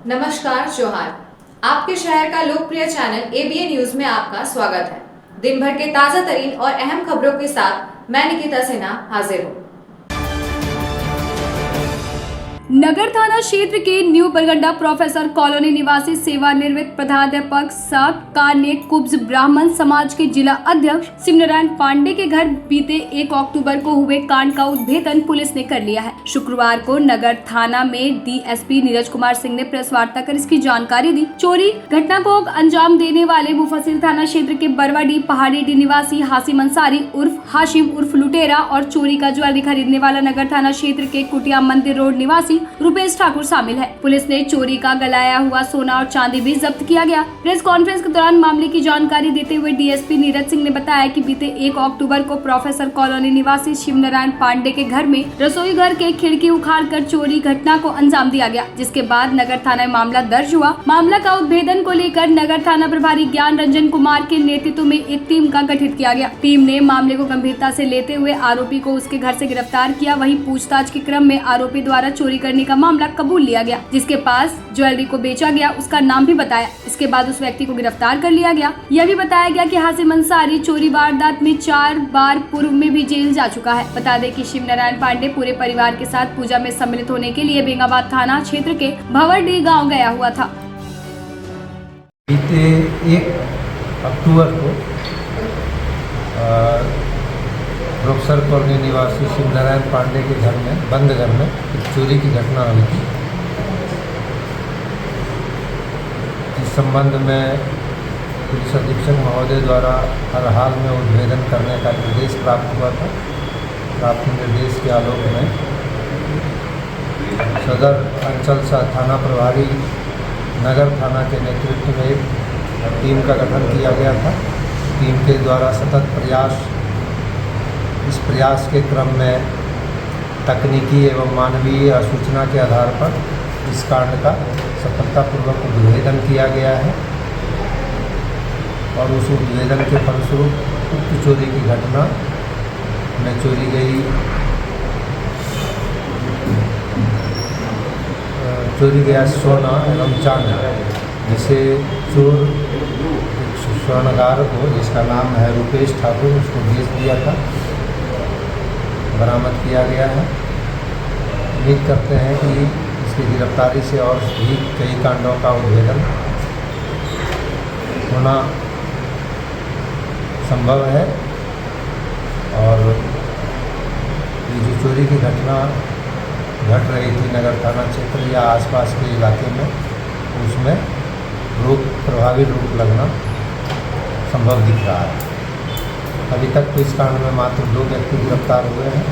नमस्कार जोहार। आपके शहर का लोकप्रिय चैनल एबीए न्यूज में आपका स्वागत है। दिन भर के ताजा तरीन और अहम खबरों के साथ मैं निकिता सिन्हा हाजिर हूँ। नगर थाना क्षेत्र के न्यू बरगंडा प्रोफेसर कॉलोनी निवासी सेवानिवृत्त प्रधानाध्यापक साकार ने कुब्ज ब्राह्मण समाज के जिला अध्यक्ष शिवनारायण पांडे के घर बीते 1 अक्टूबर को हुए कांड का उद्भेदन पुलिस ने कर लिया है। शुक्रवार को नगर थाना में डीएसपी नीरज कुमार सिंह ने प्रेस वार्ता कर इसकी जानकारी दी। चोरी घटना को अंजाम देने वाले मुफस्सिल थाना क्षेत्र के बरवाडी पहाड़ी डी निवासी हासिम अंसारी उर्फ हाशिम उर्फ लुटेरा और चोरी का ज्वेलरी खरीदने वाला नगर थाना क्षेत्र के कुटिया मंदिर रोड निवासी रुपेश ठाकुर शामिल है। पुलिस ने चोरी का गलाया हुआ सोना और चांदी भी जब्त किया गया। प्रेस कॉन्फ्रेंस के दौरान मामले की जानकारी देते हुए डीएसपी नीरज सिंह ने बताया कि बीते 1 अक्टूबर को प्रोफेसर कॉलोनी निवासी शिवनारायण पांडे के घर में रसोई घर के खिड़की उखाड़कर चोरी घटना को अंजाम दिया गया, जिसके बाद नगर थाना में मामला दर्ज हुआ। मामला का उद्भेदन को लेकर नगर थाना प्रभारी ज्ञान रंजन कुमार के नेतृत्व में एक टीम का गठित किया गया। टीम ने मामले को गंभीरता से लेते हुए आरोपी को उसके घर से गिरफ्तार किया। वहीं पूछताछ के क्रम में आरोपी द्वारा चोरी करने का मामला कबूल लिया गया, जिसके पास ज्वेलरी को बेचा गया उसका नाम भी बताया। इसके बाद उस व्यक्ति को गिरफ्तार कर लिया गया। यह भी बताया गया कि हासिम अंसारी चोरी वारदात में 4 बार पूर्व में भी जेल जा चुका है। बता दें कि शिवनारायण पांडे पूरे परिवार के साथ पूजा में सम्मिलित होने के लिए बेंगाबाद थाना क्षेत्र के भंवरडीह गाँव गया हुआ था। बीते 1 अक्टूबर को प्रोफेसर कॉलोनी निवासी शिवनारायण पांडे के घर में बंद घर में एक चोरी की घटना हुई थी। इस संबंध में पुलिस अधीक्षक महोदय द्वारा हर हाल में उद्भेदन करने का निर्देश प्राप्त हुआ था। प्राप्त निर्देश के आलोक में सदर अंचल थाना प्रभारी नगर थाना के नेतृत्व में एक टीम का गठन किया गया था। टीम के द्वारा सतत इस प्रयास के क्रम में तकनीकी एवं मानवीय सूचना के आधार पर इस कांड का सफलतापूर्वक उद्भेदन किया गया है और उस उद्भेदन के फलस्वरूप उक्त चोरी की घटना में चोरी गया सोना एवं चांदी, जिसे चोर स्वर्णकार को जिसका नाम है रुपेश ठाकुर उसको बेच दिया था, बरामद किया गया है। उम्मीद करते हैं कि इसकी गिरफ्तारी से और भी कई कांडों का उद्भेदन होना संभव है और ये जो चोरी की घटना घट रही थी नगर थाना क्षेत्र या आसपास के इलाके में, उसमें प्रभावी रोक लगना संभव दिख रहा है। अभी तक तो इस कांड में मात्र 2 व्यक्ति गिरफ्तार हुए हैं।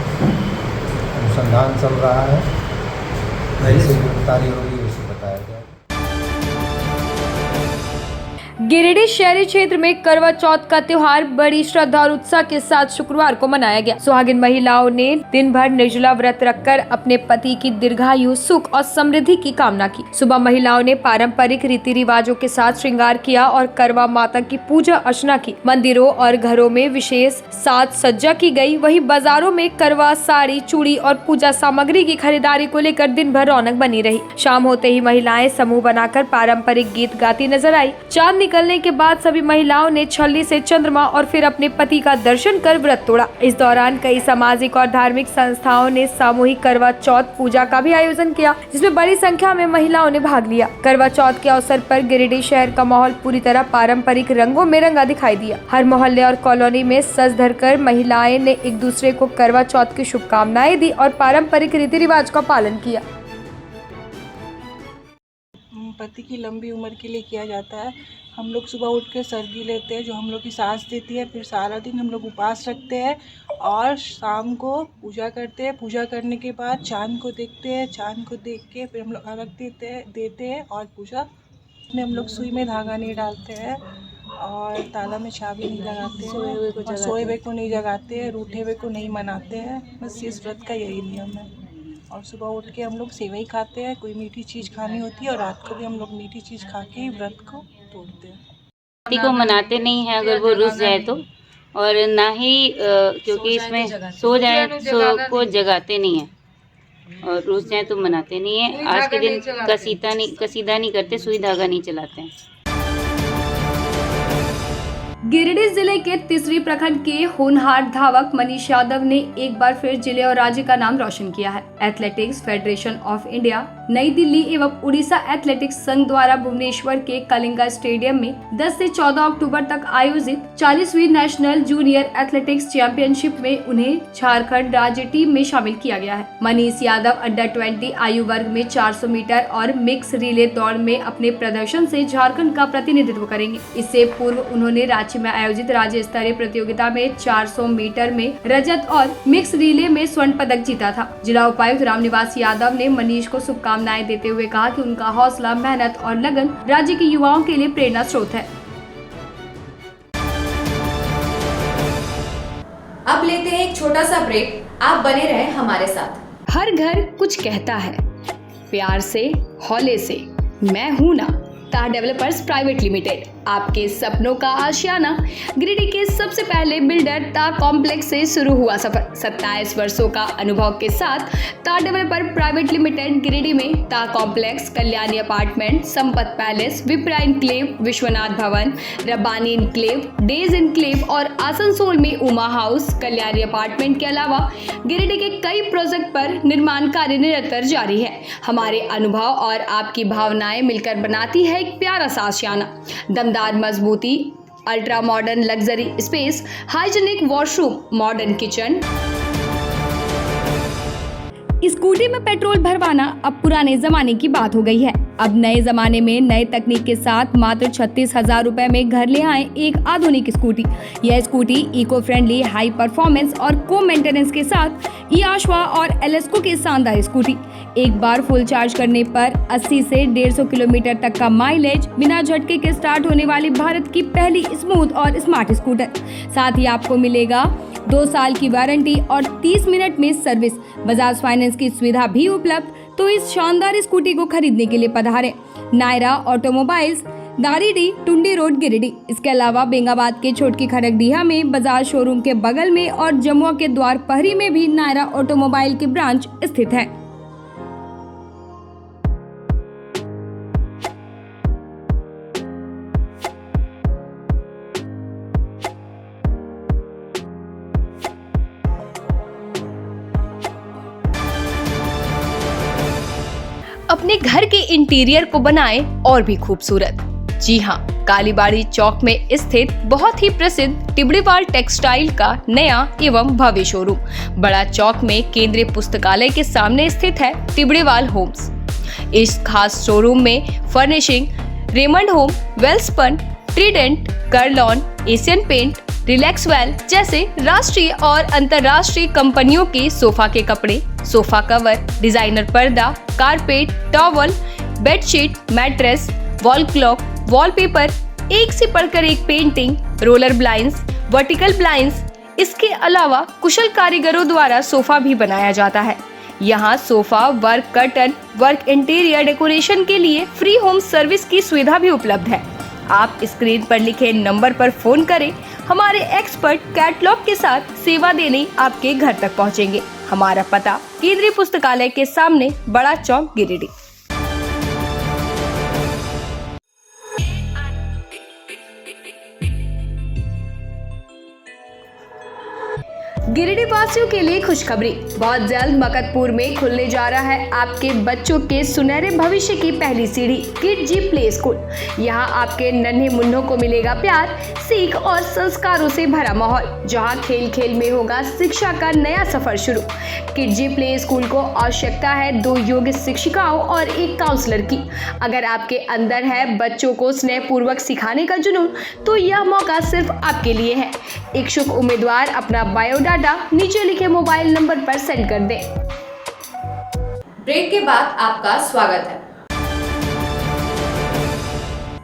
अनुसंधान चल रहा है, कैसे गिरफ्तारी होगी उसे बताया गया। गिरिडीह शहरी क्षेत्र में करवा चौथ का त्योहार बड़ी श्रद्धा और उत्साह के साथ शुक्रवार को मनाया गया। सुहागिन महिलाओं ने दिन भर निर्जला व्रत रखकर अपने पति की दीर्घायु, सुख और समृद्धि की कामना की। सुबह महिलाओं ने पारंपरिक रीति रिवाजों के साथ श्रृंगार किया और करवा माता की पूजा अर्चना की। मंदिरों और घरों में विशेष साज सज्जा की गई। वहीं बाजारों में करवा साड़ी, चूड़ी और पूजा सामग्री की खरीदारी को लेकर दिन भर रौनक बनी रही। शाम होते ही महिलाएं समूह बनाकर पारंपरिक गीत गाती नजर आई। चांद निकलने के बाद सभी महिलाओं ने छल्ली से चंद्रमा और फिर अपने पति का दर्शन कर व्रत तोड़ा। इस दौरान कई सामाजिक और धार्मिक संस्थाओं ने सामूहिक करवा चौथ पूजा का भी आयोजन किया, जिसमें बड़ी संख्या में महिलाओं ने भाग लिया। करवा चौथ के अवसर पर गिरिडीह शहर का माहौल पूरी तरह पारंपरिक रंगों में रंगा दिखाई दिया। हर मोहल्ले और कॉलोनी में सज धरकर महिलाएं ने एक दूसरे को करवा चौथ की शुभकामनाएं दी और पारंपरिक रीति रिवाज का पालन किया। पति की लंबी उम्र के लिए किया जाता है। हम लोग सुबह उठ के सरगी लेते हैं जो हम लोग की सास देती है। फिर सारा दिन हम लोग उपवास रखते हैं और शाम को पूजा करते हैं। पूजा करने के बाद चांद को देखते हैं। चांद को देख के फिर हम लोग अर्घ देते हैं और पूजा में हम लोग सुई में धागा नहीं डालते हैं और ताला में चाबी नहीं लगाते हैं, सोए हुए को नहीं जगाते हैं, रूठे हुए को नहीं मनाते हैं। बस इस व्रत का यही नियम है। और सुबह उठ के हम लोग सेवई खाते हैं, कोई मीठी चीज़ खानी होती है और रात को भी हम लोग मीठी चीज़ खा के ही व्रत को तोड़ते हैं। पति को मनाते नहीं है अगर वो रुस जाए तो, और ना ही क्योंकि इसमें सो जाए को जगाते नहीं है। और रुस जाए तो मनाते नहीं है। आज के दिन कसीदा नहीं करते, सुई धागा नहीं चलाते हैं। गिरिडीह जिले के तीसरी प्रखंड के होनहार धावक मनीष यादव ने एक बार फिर जिले और राज्य का नाम रोशन किया है। एथलेटिक्स फेडरेशन ऑफ इंडिया, नई दिल्ली एवं उड़ीसा एथलेटिक्स संघ द्वारा भुवनेश्वर के कलिंगा स्टेडियम में 10 से 14 अक्टूबर तक आयोजित 40वीं नेशनल जूनियर एथलेटिक्स चैंपियनशिप में उन्हें झारखंड राज्य टीम में शामिल किया गया है। मनीष यादव अंडर 20 आयु वर्ग में 400 मीटर और मिक्स रिले दौड़ में अपने प्रदर्शन से झारखंड का प्रतिनिधित्व करेंगे। इससे पूर्व उन्होंने रांची में आयोजित राज्य स्तरीय प्रतियोगिता में 400 मीटर में रजत और मिक्स रिले में स्वर्ण पदक जीता था। जिला उपायुक्त रामनिवास यादव ने मनीष को शुभकामनाएं देते हुए कहा कि उनका हौसला, मेहनत और लगन राज्य के युवाओं के लिए प्रेरणा स्रोत है। अब लेते हैं एक छोटा सा ब्रेक, आप बने रहें हमारे साथ। हर घर कुछ कहता है, प्यार से, हौले से, मैं हूँ ना। ताह डेवलपर्स प्राइवेट लिमिटेड, आपके सपनों का आशियाना। गिरिडीह के सबसे पहले बिल्डर ताह कॉम्प्लेक्स से शुरू हुआ सफर। 27 वर्षों का अनुभव के साथ ताह डेवलपर प्राइवेट लिमिटेड गिरिडीह में ताह complex, Kalyani apartment, Sampat palace, Vipra enclave, Vishwanath Bhavan, Rabbani enclave, days enclave और आसनसोल में उमा हाउस, कल्याणी अपार्टमेंट के अलावा गिरिडीह के कई प्रोजेक्ट पर निर्माण कार्य निरंतर जारी है। हमारे अनुभव और आपकी भावनाएं मिलकर बनाती है एक प्यारा सा आशियाना। दमदार मजबूती, ultra modern luxury space, hygienic washroom, modern kitchen. Scooty में पेट्रोल भरवाना अब पुराने जमाने की बात हो गई है। अब नए जमाने में नए तकनीक के साथ मात्र 36,000 रुपए में घर ले आए एक आधुनिक स्कूटी। यह scooty eco friendly, high performance और को मेंटेनेंस के साथ ई-आश्वा और एलेस्को की शानदार स्कूटी। एक बार फुल चार्ज करने पर 80 से 150 किलोमीटर तक का माइलेज, बिना झटके के स्टार्ट होने वाली भारत की पहली स्मूथ और स्मार्ट स्कूटर। साथ ही आपको मिलेगा 2 साल की वारंटी और 30 मिनट में सर्विस। बजाज फाइनेंस की सुविधा भी उपलब्ध। तो इस शानदार स्कूटी को खरीदने के लिए पधारें नायरा ऑटोमोबाइल्स, दारीडी, टुंडी रोड, गिरिडीह। इसके अलावा बेंगाबाद के छोटकी खड़गडीहा में बजाज शोरूम के बगल में और जमुआ के द्वार पहरी में भी नायरा ऑटोमोबाइल के ब्रांच स्थित है। अपने घर के इंटीरियर को बनाएं और भी खूबसूरत। जी हाँ, कालीबाड़ी चौक में स्थित बहुत ही प्रसिद्ध टिबड़ीवाल टेक्सटाइल का नया एवं भव्य शोरूम बड़ा चौक में केंद्रीय पुस्तकालय के सामने स्थित है टिबड़ीवाल होम्स। इस खास शोरूम में फर्निशिंग रेमंड होम, वेलस्पन, ट्रीडेंट, कर्लॉन, एशियन पेंट, रिलैक्सवेल जैसे राष्ट्रीय और अंतर्राष्ट्रीय कंपनियों के सोफा के कपड़े, सोफा कवर, डिजाइनर पर्दा, carpet, towel, bedsheet, mattress, wall clock, wallpaper, एक से बढ़कर एक painting, roller blinds, vertical blinds. इसके अलावा कुशल कारीगरों द्वारा सोफा भी बनाया जाता है। यहाँ sofa work, curtain work, interior decoration के लिए फ्री होम सर्विस की सुविधा भी उपलब्ध है। आप स्क्रीन पर लिखे नंबर पर फोन करें, हमारे एक्सपर्ट कैटलॉग के साथ सेवा देने आपके घर तक पहुँचेंगे। हमारा पता केंद्रीय पुस्तकालय के सामने, बड़ा चौक, गिरिडीह। गिरिडीह वासियों के लिए खुशखबरी, बहुत जल्द मकतपुर में खुलने जा रहा है आपके बच्चों के सुनहरे भविष्य की पहली सीढ़ी, किड जी प्ले स्कूल। यहाँ आपके नन्हे मुन्नों को मिलेगा प्यार, सीख और संस्कारों से भरा माहौल, जहाँ खेल खेल में होगा शिक्षा का नया सफर शुरू। किड जी प्ले स्कूल को आवश्यकता है 2 योग्य शिक्षिकाओं और 1 काउंसलर की। अगर आपके अंदर है बच्चों को स्नेह पूर्वक सिखाने का जुनून, तो यह मौका सिर्फ आपके लिए है। इच्छुक उम्मीदवार अपना बायोडाटा नीचे लिखे मोबाइल नंबर पर सेंड कर दें। ब्रेक के बाद आपका स्वागत है।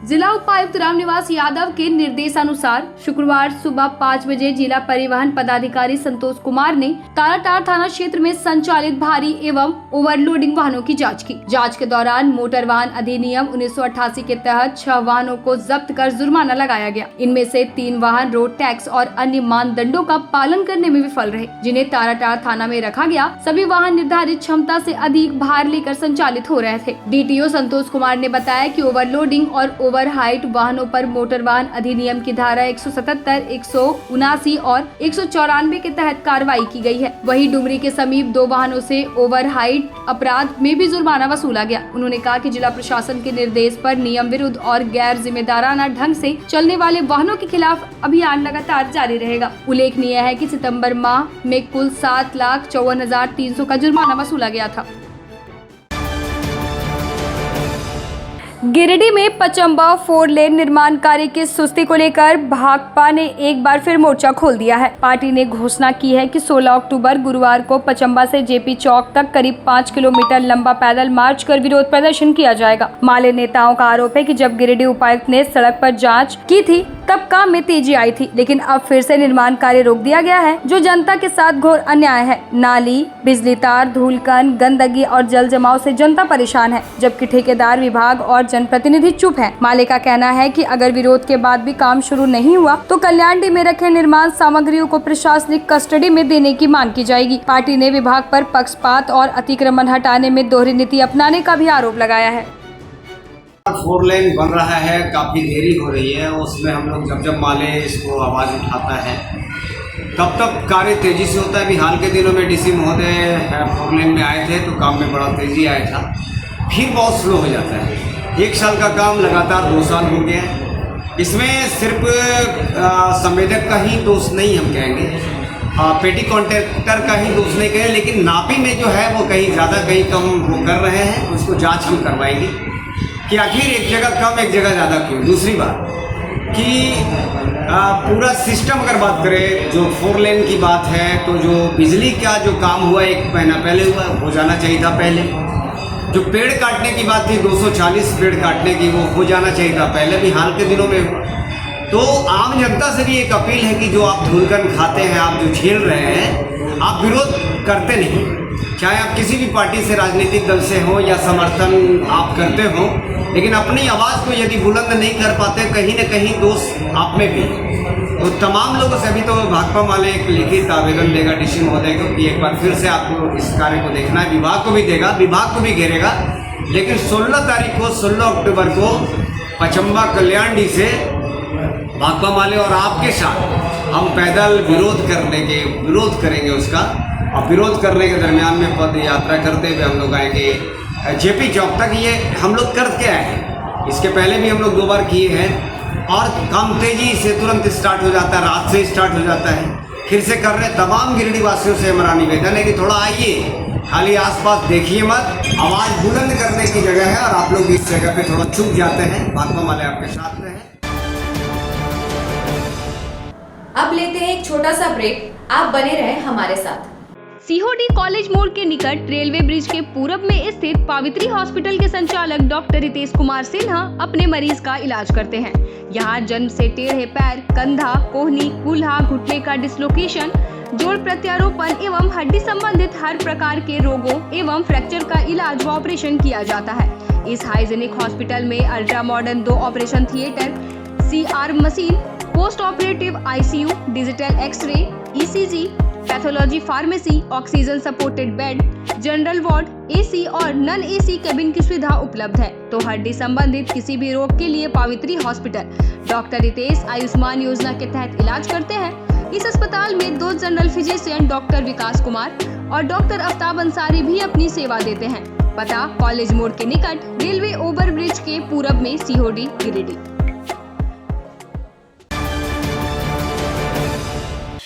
जिला उपायुक्त रामनिवास यादव के निर्देशानुसार शुक्रवार सुबह 5 बजे जिला परिवहन पदाधिकारी संतोष कुमार ने ताराटार थाना क्षेत्र में संचालित भारी एवं ओवरलोडिंग वाहनों की जांच की। जांच के दौरान मोटर वाहन अधिनियम 1988 के तहत 6 वाहनों को जब्त कर जुर्माना लगाया गया। इनमें से 3 वाहन रोड टैक्स और अन्य मानदंडों का पालन करने में विफल रहे, जिन्हें ताराटार थाना में रखा गया। सभी वाहन निर्धारित क्षमता से अधिक भार लेकर संचालित हो रहे थे। DTO संतोष कुमार ने बताया कि ओवरलोडिंग और ओवर हाइट वाहनों पर मोटर वाहन अधिनियम की धारा 177, 179 और 194 के तहत कार्रवाई की गई है। वहीं डुमरी के समीप 2 वाहनों से ओवर हाइट अपराध में भी जुर्माना वसूला गया। उन्होंने कहा कि जिला प्रशासन के निर्देश पर नियम विरुद्ध और गैर जिम्मेदाराना ढंग से चलने वाले वाहनों के खिलाफ अभियान लगातार जारी रहेगा। उल्लेखनीय है कि सितंबर माह में कुल 7,54,300 का जुर्माना वसूला गया था। गिरिडीह में पचम्बा 4 लेन निर्माण कार्य की सुस्ती को लेकर भाकपा ने एक बार फिर मोर्चा खोल दिया है। पार्टी ने घोषणा की है कि 16 अक्टूबर गुरुवार को पचम्बा से जेपी चौक तक करीब 5 किलोमीटर लंबा पैदल मार्च कर विरोध प्रदर्शन किया जाएगा। माले नेताओं का आरोप है कि जब गिरिडीह उपायुक्त ने सड़क पर जांच की थी तब काम में तेजी आई थी, लेकिन अब फिर से निर्माण कार्य रोक दिया गया है, जो जनता के साथ घोर अन्याय है। नाली, बिजली तार, धूलकण, गंदगी और जल जमाव से जनता परेशान है, जबकि ठेकेदार, विभाग और जनप्रतिनिधि चुप हैं। माले का कहना है कि अगर विरोध के बाद भी काम शुरू नहीं हुआ तो कल्याणी में रखे निर्माण सामग्रियों को प्रशासनिक कस्टडी में देने की मांग की जाएगी। पार्टी ने विभाग पर पक्षपात और अतिक्रमण हटाने में दोहरी नीति अपनाने का भी आरोप लगाया है। 4 लेन बन रहा है, काफ़ी देरी हो रही है। उसमें हम लोग जब माले इसको आवाज़ उठाता है तब तक कार्य तेज़ी से होता है। अभी हाल के दिनों में DC महोदय 4 लेन में आए थे तो काम में बड़ा तेज़ी आया था, फिर बहुत स्लो हो जाता है। 1 साल का काम लगातार 2 साल हो गया है। इसमें सिर्फ संवेदक का ही दोष नहीं हम कहेंगे, पेटी कॉन्ट्रैक्टर का ही दोष नहीं कहें, लेकिन नापी में जो है वो कहीं ज़्यादा कहीं कम वो कर रहे हैं। उसको जांच हम करवाएंगे कि आखिर एक जगह कम एक जगह ज़्यादा क्यों। दूसरी बात कि पूरा सिस्टम अगर बात करें, जो 4 लेन की बात है तो जो बिजली का जो काम हुआ 1 महीना पहले हुआ, हो जाना चाहिए था पहले। जो पेड़ काटने की बात थी 240 पेड़ काटने की, वो हो जाना चाहिए था पहले, भी हाल के दिनों में हुआ। तो आम जनता से भी एक अपील है कि जो आप धूलकण खाते हैं, आप जो झेल रहे हैं, आप विरोध करते नहीं। चाहे आप किसी भी पार्टी से, राजनीतिक दल से हो या समर्थन आप करते हो, लेकिन अपनी आवाज़ को यदि बुलंद नहीं कर पाते, कहीं न कहीं दोष आप में भी है। तो तमाम लोगों से अभी तो भाकपा वाले एक लिखित आवेदन देगा DC महोदय को कि एक बार फिर से आपको इस कार्य को देखना है। विभाग को भी देगा, विभाग को भी घेरेगा, लेकिन 16 अक्टूबर को पचम्बा कल्याणी से भाकपा वाले और आपके साथ हम पैदल विरोध करेंगे उसका। और विरोध करने के दरमियान में पद यात्रा करते हुए हम लोग आएंगे जेपी चौक तक। ये हम लोग करके आए हैं, इसके पहले भी हम लोग 2 बार किए हैं और काम तेजी से तुरंत स्टार्ट हो जाता है, रात से स्टार्ट हो जाता है। फिर से कर रहे तमाम गिरिडीह वासियों से हमारा निवेदन है कि थोड़ा आइए, खाली आसपास देखिए मत, आवाज़ बुलंद करने की जगह है और आप लोग इस जगह पे थोड़ा चूक जाते हैं। भाकपा वाले आपके साथ में हैं। अब लेते हैं एक छोटा सा ब्रेक, आप बने रहें हमारे साथ। सीहोडी कॉलेज मोड़ के निकट रेलवे ब्रिज के पूरब में स्थित पावित्री हॉस्पिटल के संचालक डॉक्टर रितेश कुमार सिन्हा अपने मरीज का इलाज करते हैं। यहाँ जन्म से टेढ़े पैर, कंधा, कोहनी, कूल्हा, घुटने का डिसलोकेशन, जोड़ प्रत्यारोपण एवं हड्डी संबंधित हर प्रकार के रोगों एवं फ्रैक्चर का इलाज व ऑपरेशन किया जाता है। इस हाइजेनिक हॉस्पिटल में ultra modern 2 operation theatre, CR machine, post operative ICU, digital x ray, ECG, pathology pharmacy, oxygen supported bed, general ward, AC और नॉन AC केबिन की सुविधा उपलब्ध है। तो हड्डी संबंधित किसी भी रोग के लिए पावित्री हॉस्पिटल डॉक्टर रितेश आयुष्मान योजना के तहत इलाज करते हैं। इस अस्पताल में 2 जनरल फिजिशियन डॉक्टर विकास कुमार और डॉक्टर आफ्ताब अंसारी भी अपनी सेवा देते हैं। पता कॉलेज मोड़ के निकट रेलवे ओवर ब्रिज के पूरब में, सीहोडी, गिरिडीह।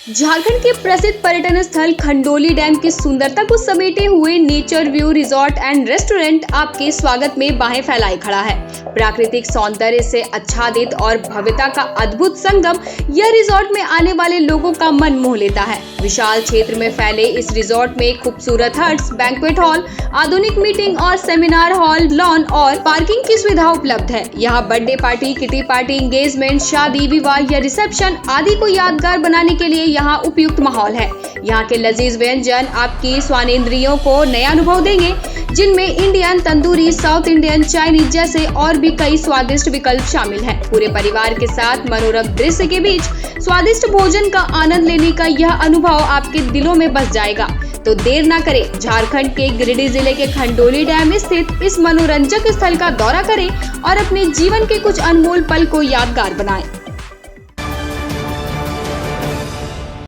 झारखंड के प्रसिद्ध पर्यटन स्थल खंडोली डैम की सुंदरता को समेटे हुए nature view resort and restaurant आपके स्वागत में बाहें फैलाए खड़ा है। प्राकृतिक सौंदर्य से आच्छादित और भव्यता का अद्भुत संगम यह रिजॉर्ट में आने वाले लोगों का मन मोह लेता है। विशाल क्षेत्र में फैले इस रिजॉर्ट में खूबसूरत हट्स, बैंक्वेट हॉल, आधुनिक मीटिंग और सेमिनार हॉल, लॉन और पार्किंग की सुविधा उपलब्ध है। यहाँ birthday party, kitty party, engagement, शादी, विवाह या रिसेप्शन आदि को यादगार बनाने के लिए यहाँ उपयुक्त माहौल है। यहाँ के लजीज व्यंजन आपकी स्वानेंद्रियों को नया अनुभव देंगे, जिनमें Indian, tandoori, south Indian, Chinese जैसे और भी कई स्वादिष्ट विकल्प शामिल हैं। पूरे परिवार के साथ मनोरम दृश्य के बीच स्वादिष्ट भोजन का आनंद लेने का यह अनुभव आपके दिलों में बस जाएगा। तो देर ना करें, झारखंड के गिरिडीह जिले के खंडोली डैम स्थित इस मनोरंजक स्थल का दौरा करें और अपने जीवन के कुछ अनमोल पल को यादगार बनाएं।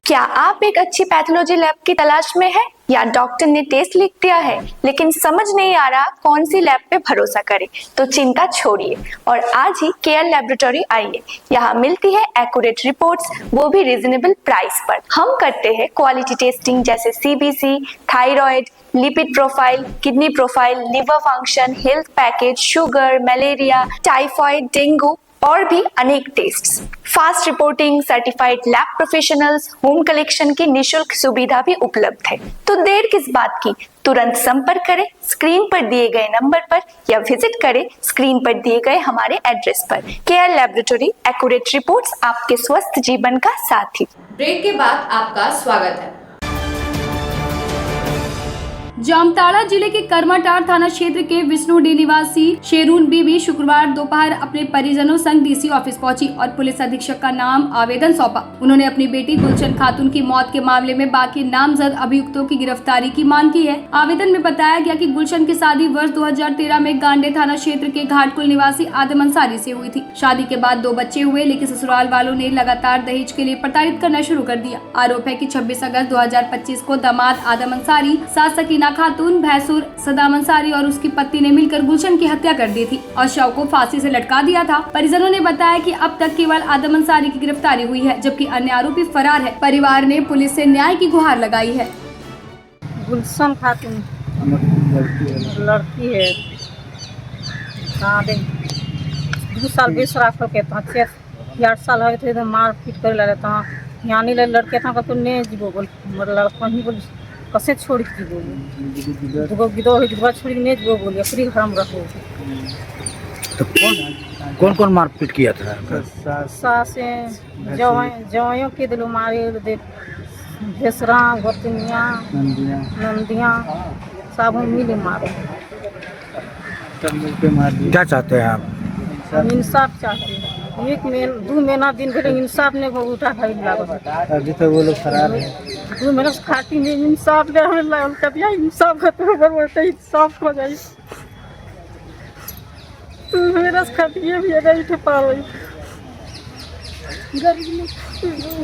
क्या आप एक अच्छी पैथोलॉजी लैब की तलाश में हैं या डॉक्टर ने टेस्ट लिख दिया है लेकिन समझ नहीं आ रहा कौन सी लैब पे भरोसा करें? तो चिंता छोड़िए और आज ही केयर लैबोरेटरी आइए। यहाँ मिलती है एक्यूरेट रिपोर्ट्स, वो भी रीजनेबल प्राइस पर। हम करते हैं क्वालिटी टेस्टिंग जैसे CBC, thyroid, lipid profile, kidney profile, liver function, health package, sugar, malaria, typhoid, dengue और भी अनेक tests. Fast reporting, certified lab professionals, home collection की निशुल्क सुविधा भी उपलब्ध है। तो देर किस बात की, तुरंत संपर्क करें स्क्रीन पर दिए गए नंबर पर या विजिट करें स्क्रीन पर दिए गए हमारे एड्रेस पर। केयर लैबोरेटरी, एक्यूरेट रिपोर्ट्स, आपके स्वस्थ जीवन का साथी। ब्रेक के बाद आपका स्वागत है। जामताड़ा जिले के करमाटार थाना क्षेत्र के विष्णुडी निवासी शेरून बीबी शुक्रवार दोपहर अपने परिजनों संग डीसी ऑफिस पहुंची और पुलिस अधीक्षक का नाम आवेदन सौंपा। उन्होंने अपनी बेटी गुलशन खातून की मौत के मामले में बाकी नामजद अभियुक्तों की गिरफ्तारी की मांग की है। आवेदन में बताया गया कि गुलशन की शादी वर्ष 2013 में गांडे थाना क्षेत्र के घाटकुल निवासी आदम अंसारी से हुई थी। शादी के बाद 2 बच्चे हुए, लेकिन ससुराल वालों ने लगातार दहेज के लिए प्रताड़ित करना शुरू कर दिया। आरोप है कि 26 अगस्त 2025 को दामाद आदम अंसारी, सास सकीना खातून, भैंसुर सदाम अंसारी और उसकी पत्नी ने मिलकर गुलशन की हत्या कर दी थी और शव को फांसी से लटका दिया था। परिजनों ने बताया कि अब तक केवल आदम अंसारी की गिरफ्तारी हुई है, जबकि अन्य आरोपी फरार है। परिवार ने पुलिस से न्याय की गुहार लगाई है। गुलशन खातून लड़की है, 2 साल बेसराफ होके 8 साल हो थे, मार पीट कर लगे था। यहाँ नहीं लड़के था तो नहीं जीवो बोल, लड़का ही बोल कसे छोड़ के जीवो, दुगो गिदो है दुगो छोड़ के नहीं जीवो बोल, अपनी घर में रहो। तो कौन कौन मारपीट किया था? सासे जवाइयों के दिलो मारे दे, भेसरा, गोतनिया, नंदिया सब मिले मारे। क्या चाहते हैं आप? हम इंसाफ चाहते हैं। 2 महीना दिन भर इंसाफ ने को उठा खाई लागो। अभी तक वो लोग फरार हैं। 2 महीना से खाती में इंसाफ ने हमें लागल कर दिया। इंसाफ खत्म कर बोलते इंसाफ हो जाए। 2 महीना से खाती है भी नहीं उठ पा रही।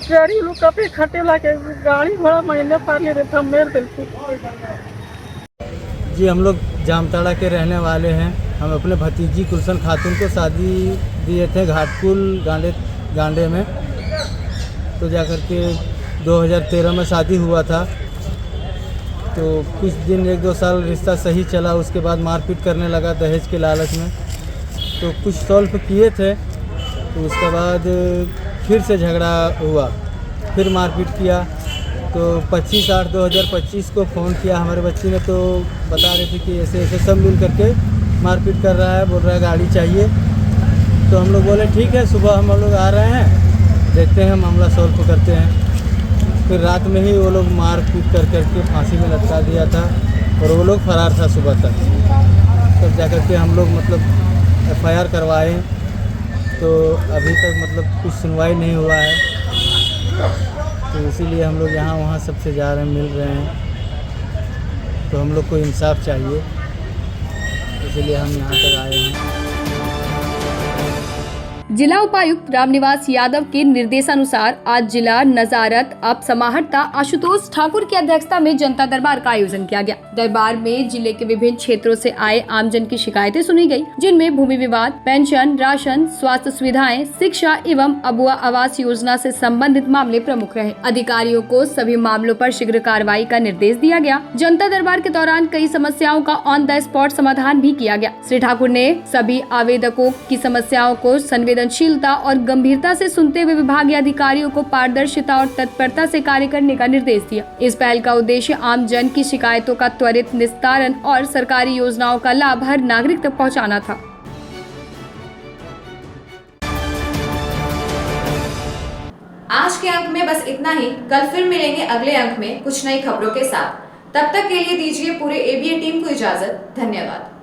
गाड़ी लोग कपे खटे लाके गाड़ी घोड़ा महीने पाले रहता मेरे दिल पे। जी हम लोग जामताड़ा के रहने वाले हैं। हम अपने भतीजी गुलशन खातून को शादी दिए थे घाटकुल गांडे में, तो जाकर के 2013 में शादी हुआ था। तो कुछ दिन 1-2 साल रिश्ता सही चला, उसके बाद मारपीट करने लगा दहेज के लालच में। तो कुछ सॉल्व किए थे, तो उसके बाद फिर से झगड़ा हुआ, फिर मारपीट किया। तो 25/8/2025 को फ़ोन किया हमारे बच्ची ने, तो बता रही थी कि ऐसे ऐसे सब मिल करके मारपीट कर रहा है, बोल रहा है गाड़ी चाहिए। तो हम लोग बोले ठीक है, सुबह हम लोग आ रहे हैं, देखते हैं मामला सॉल्व करते हैं। फिर रात में ही वो लोग मारपीट कर करके फांसी में लटका दिया था और वो लोग फरार था सुबह तक। तब जाकर के हम लोग मतलब FIR करवाए, तो अभी तक मतलब कुछ सुनवाई नहीं हुआ है। तो इसीलिए हम लोग यहाँ वहाँ सबसे जा रहे हैं, मिल रहे हैं। तो हम लोग को इंसाफ चाहिए, इसलिए हम यहाँ तक आए हैं। जिला उपायुक्त रामनिवास यादव के निर्देशानुसार आज जिला नजारत अब समाहर्ता आशुतोष ठाकुर की अध्यक्षता में जनता दरबार का आयोजन किया गया। दरबार में जिले के विभिन्न क्षेत्रों से आए आमजन की शिकायतें सुनी गई, जिनमें भूमि विवाद, पेंशन, राशन, स्वास्थ्य सुविधाएं, शिक्षा एवं अबुआ आवास योजना से संबंधित मामले प्रमुख रहे। अधिकारियों को सभी मामलों पर शीघ्र कार्रवाई का निर्देश दिया गया। जनता दरबार के दौरान कई समस्याओं का ऑन द स्पॉट समाधान भी किया गया। श्री ठाकुर ने सभी आवेदकों की समस्याओं को संवेदनशीलता और गंभीरता से सुनते हुए विभागीय अधिकारियों को पारदर्शिता और तत्परता से कार्य करने का निर्देश दिया। इस पहल का उद्देश्य आम जन की शिकायतों का त्वरित निस्तारण और सरकारी योजनाओं का लाभ हर नागरिक तक पहुंचाना था। आज के अंक में बस इतना ही। कल फिर मिलेंगे अगले अंक में कुछ नई खबरों के साथ। तब तक के लिए दीजिए पूरे एबीएन टीम को इजाजत। धन्यवाद।